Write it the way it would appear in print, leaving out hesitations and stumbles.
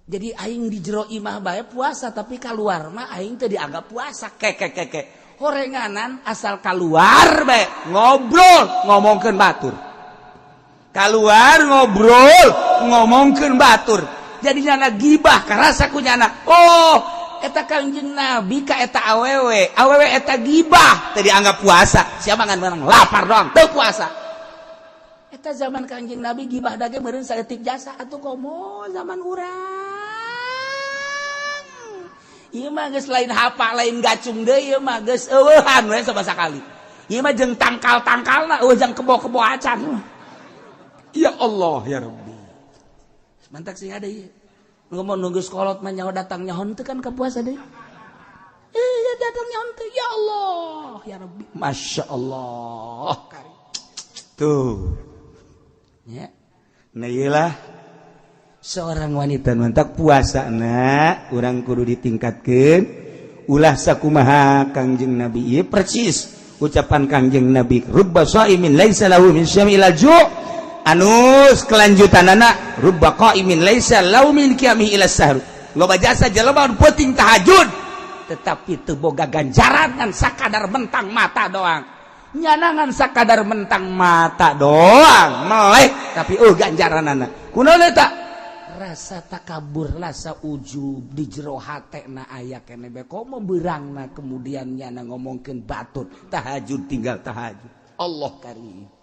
Jadi aing di jero imah bae puasa tapi keluar mah aing teu dianggap puasa keke horenganan asal keluar bae ngobrol ngomongkeun batur keluar ngobrol ngomongkeun batur jadinya na gibah karasa kunyana oh eta Kangjeng Nabi ka eta awewe eta gibah teu dianggap puasa siapa ngan menang lapar doang teu puasa eta zaman Kangjeng Nabi gibah dage meureun saeutik jasa atuh komo zaman urang ieu mah geus lain hapa lain gacung deui ieu mah geus eueuhan we sabasa kali ieu mah jeung tangkal-tangkalna eueuh jeung kebo-kebo acan ya Allah ya Rabbi mantak sing ada ieu ngomong nunggu sekolot mah nyaho datang nyahon teu kan ka puasa deui ya datang nyahon teu ya Allah ya Rabbi Masya Allah tuh ya nah iyalah seorang wanita mantak puasa na urang kudu ditingkatkeun ulah sakumaha Kangjeng Nabi ieu persis ucapan Kangjeng Nabi rubba shaimin laisa lahu min syamil ju' anus kelanjutanana rubba qaimin laisa lahu min qiyami ila sahur loba jasa jelema peuting tahajud tetapi teu boga ganjaran ngan sakadar mentang mata doang nyanangan sakadar mentang mata doang meleh tapi ganjaranana kunaon eta rasa takabur rasa ujub di jero hatena aya keneh bae komo beurangna kemudian nyana ngomongkeun batur tahajud tinggal tahajud Allah karim